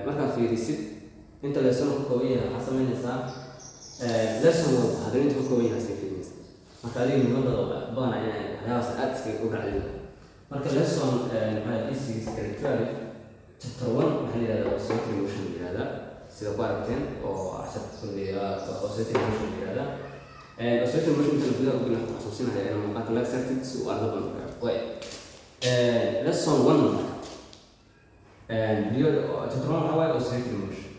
markaad fiirisid inta lesson ku kooban yahay waxaa samaynaysaa lesson walba haddana inta ku kooban yahay iska fiirinaysa marka adiga muhiimadooda badanaa inay waxyaabaas aad iskaga ogaacdid marka lesson physics character chapter 1 waxaa la yidhahdaa oscillating motion la yidhahdaa sida ku aragteen oo cashar oscillating motion la yidhahdaa oscillating motion inta gudaha ugu nafta xasuusinaya inuu muuqaalka laga sartid si uu arda badan way lesson 1 video chapter 1 waxaa waaye oscillating motion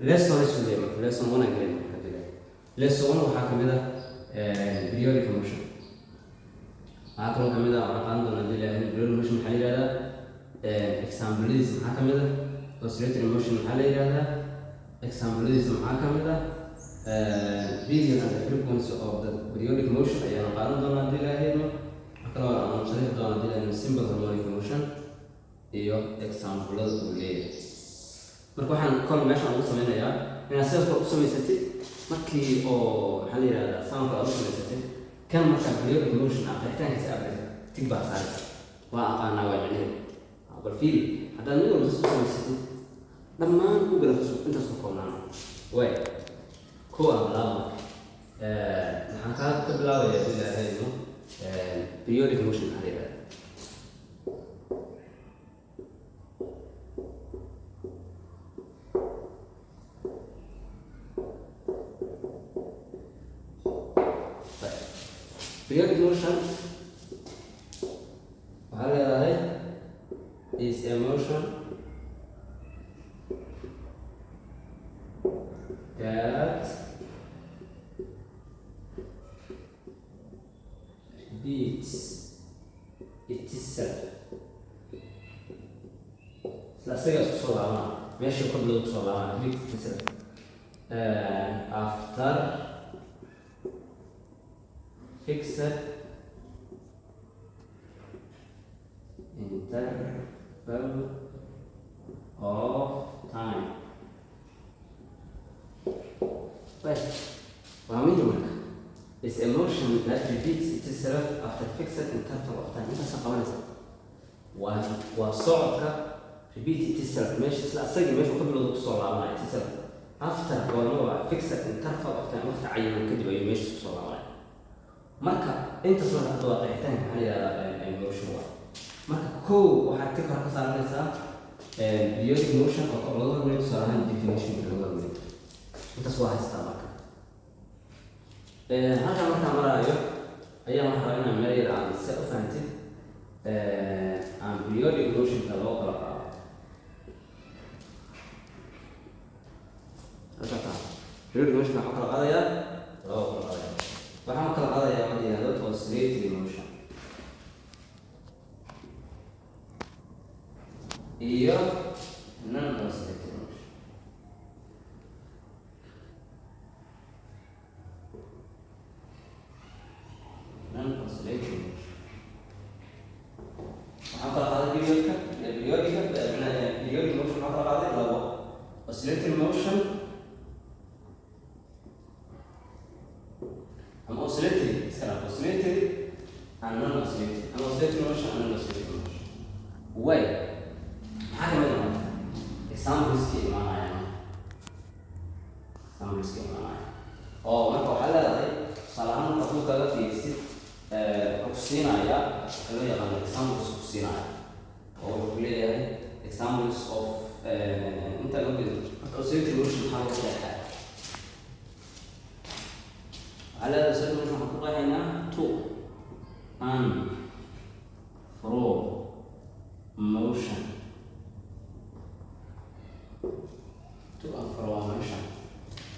lesson isu leeyahay marka lesson 1 aan gelin marka jira lesson 1 waxaa kamid ah periodic motion waxaa kaloo kamid ah waxaan qaadan doonaa periodic motion maxaa la yidhahdaa exampladiisa maxaa kamid ah oscillating motion maxaa la yidhahdaa exampladiisa maxaa kamid ah period and the frequency of the periodic motion ayaan qaadan doonaa hadii la heedno kaloo aan sharixi doonaa hadii la simple harmonic motion iyo examplada uu leeyahay marka waxaan kol meeshaan ugu sameynayaa inaad sidaas kale u samaysatid markii oo maxaa la yidhahdaa soundka aad u samaysatid kan markaa periodic motion ah qeexitaankiisa abrisa tig baa saaraysa waa aqaanaa waa micneheedu bal fiiri haddaad mid walba soo samaysatid dhammaan google intaas ku koobnaan way kuwa bilaaba waxaan ka bilaabayaa ilaahaydno periodic motion maxaa la yidhahdaa periodic motion waxaa leedahay is a motion that repeats itself isla isaga isku soo laabana meeshii qablada kusoo laabana repeats itself after fixed interval of time. But is a motion that repeats itself after fixed interval of time. Inta saqabanaysa waa socodka repeat itself meesha isla asagii meesha qablada kusoo laabanaya itself after waa fixed interval of time waqti cayiman kadib ayuu meesha kusoo laabanaya marka inta soo dhacdo waa qeexitaanka maxaa la yidhahdaa motion waa marka kow waxaad ka kor ka saaranaysaa periodic motion oo kor laga hormariyo tusaale ahaan definitionka laga hormariyo intaas waa haystaa marka halkan markaan maraayo ayaa waxaa rabaa inaan meel yar aan si u fahantid aan periodic motionka loo kala qaado periodic motionka waxaa kala qaadayaa loo kala qaadaya waxaan kala qaadayaa waxa la yidhahdo oscillating motion iyo non-oscillating motion non-oscillating motion waxaan kala qaaday periodic motion waxaan kala qaaday labo oscillating motion ama oscillatory oscillatory and non-oscillatory and oscillating motion and non-oscillating motion way maxaa kamid ah exampleska imaanayaan oo marka waxaa leedahay tusaale ahaan marka aduu kaga fiirisid wuxuu ku siinaya waxa loo yaqaano examples ku siinaya oo wuxuu leeyahay examples of inta loo geli marka oscillating motion maxaa lagu qeexaa على سبيل المثال نقول to and fro motion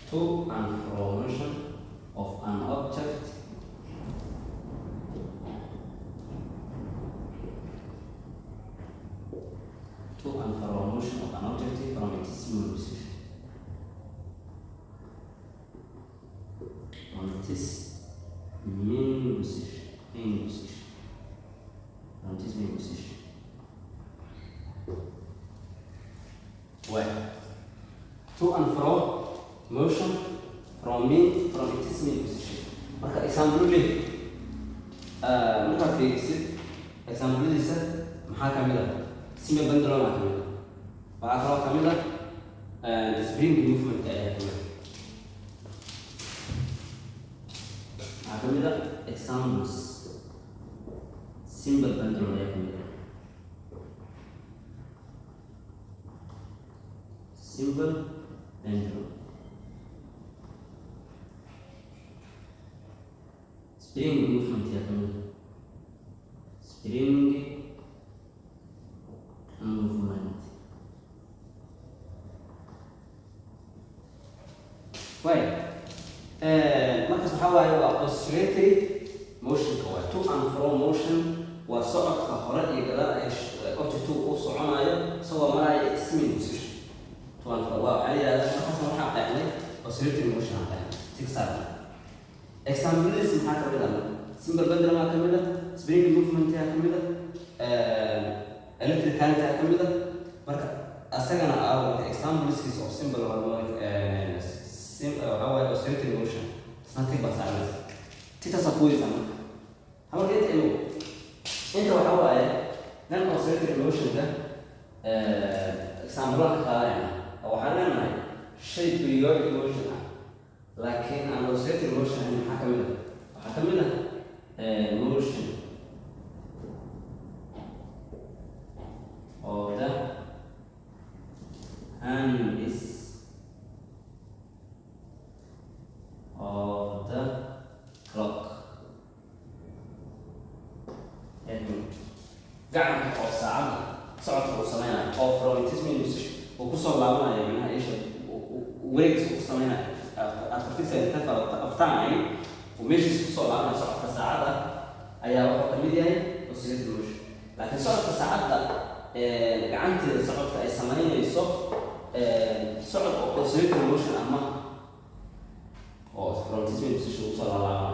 to and fro motion of an object to and fro motion of an object from its mean position on this main position on this main position well to and fro motion from its main position marka example leh marka fiirisid example lisa maxaa kamid ah sima pendulum kamid waxaa kaloo kamid ah spring movement ayaa kamid waxaa kamid ah examples simple pendulum ayaa kamid ah simple pendulum spring movement ayaa kamid ah spring movement way markaas waxaa waaye waa oscillatory motion waa to and fro motion waa socodka hore iyo gadaal ay object uu soconayo isagoo maraya ismin position to and fro waa waxaa yidhahdaa markaas waxaa qeexnay oscillatory motion aan qeexnay tigsar examples maxaa kamid ah simple pendulum aa kamid ah spring movement aa kamid ah electric current aa kamid ah marka asagana marka examples of simple harmonic waxaa waaye oscillatory motion something baa saarnaysa titaasa kuweysa marka hamarka inta waxaa waaye nan oscillatory motionka example-aan ka qaadayna waxaan leenahay shay periodic motion ah laakiin aan oscillatory motion ahayn maxaa kamid ah waxaa kamid ah motion of the hands of the clock. gacanka oo saacada socodka uu samaynayo oo from its position uu kusoo laabanayo micnaha isha wareegis uu samaynayo after fixed interval of time uu meeshiis kusoo laabanayo socodka saacada ayaa wuxuu kamid yahay oscillatory motion laakiin socodka saacada gacanteeda socodka ay samaynayso socod oo oscillatory motion ama oo from its position kusoo laabanayo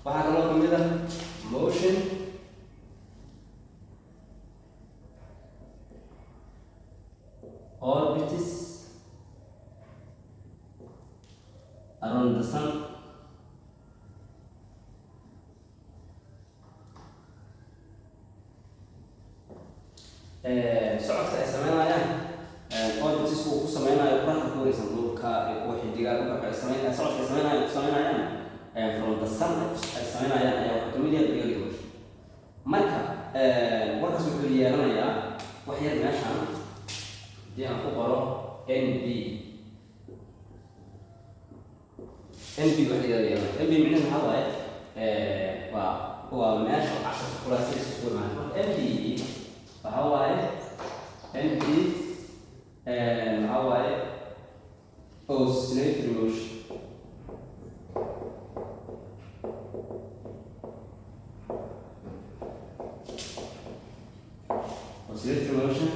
waxaa kaloo kamid ah motion orbits around the sun socodka ay sameynayaan orbits uu ku sameynayo quraanka ku wareegsan dhulka iyo kuwa xidiga dhulka ay sameynayaan socodka ay sameynayaan from the sun ay sameynayaan ayaa waxaa kamid yahay periodic motion marka warkaas wuxuu yeelanayaa wax yar meeshaan aan ku qoro NB waxay yeelanayaan NB micnaheedu waxaa waaye waa meesha casharka khulaasadiisa isku imaanay NB waxaa waaye NB waxaa waaye oscillatory motion oscillatory motion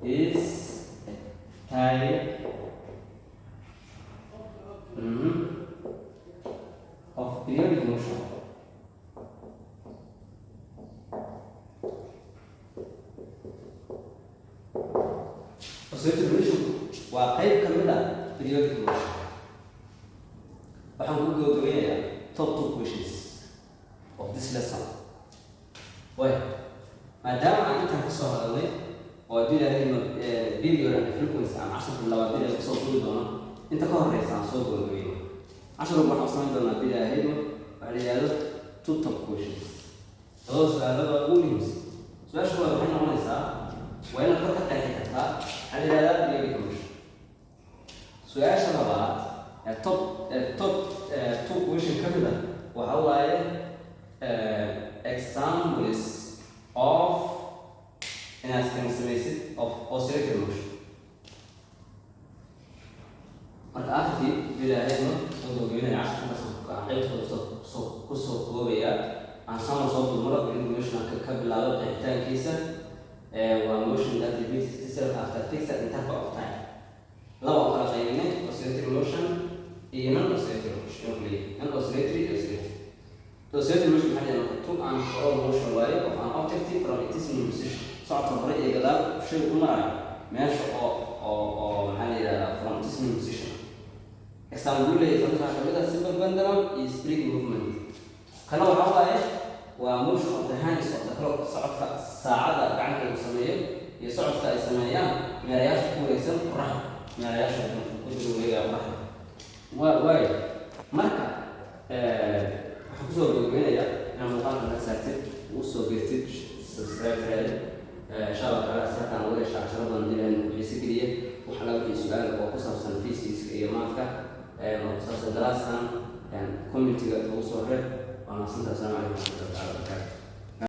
is type of periodic motion. Oscillatory motion waa qayb ka mid ah periodic motion. Waxaan ku gabagabaynayaa top 2 questions of this lesson. maadaama aan intaan kasoo hadalnay oo video frequency aan casharka labaad video kasoo duuli doono inta ka horeysa aan soo gabagabayno casharka waxaan samayn doonaa video ahaydo waxaa la yidhahdo 2 top questions labada su-aalada ugu muhiimsan su-aasha koowaad waxay noqonaysaa waa inaad kor ka qeexi kartaa waxaa la yidhahdaa periodic motion su-aasha labaad top 2 question ka mid ah waxaa waaye examples of inaad samaysid of oscillatory motion marka akhirkii bilaahayno soo gabagabeynaya casharka qaybtooda kusoo koobaya aan sama soo dulmaro periodic motion ka bilaabo qeexitaankiisa waa motion that repeats itself after fixed interval of time laba kala qaybinay oscillatory motion iyo non-oscillatory motion non-oscillatory iyo oscillatory oscillatory motion maxaa yeelay to and fro motion waaye of an object from its position socodka hore iyo gadaal shay u marayo meesha oo maxaa la yidhahdaa from its position example leeyahay waxaa kamid ah simple pendulum iyo spring movement kana waxaa waaye waa motion of the hands of the clock socodka saacada gacanta uu sameeyo iyo socodka ay sameeyaan meerayaasha ku samaysan qorax meelayaasha ku jiro weegaa qorax waay marka waxaan kusoo gabagabeynaya inaan muuqaalka ka saartid ugu soo geertid subscribe raadi insha Allah taala saartaan wada shaqada dilaan xiisi geliye waxa la wixii su'aal oo ku saabsan physics iyo mathka oo ku saabsan daraaskan community-ga ugu soo reeb waa maasanta. Assalaamu calaykum warahmatullahi wabarakatuh.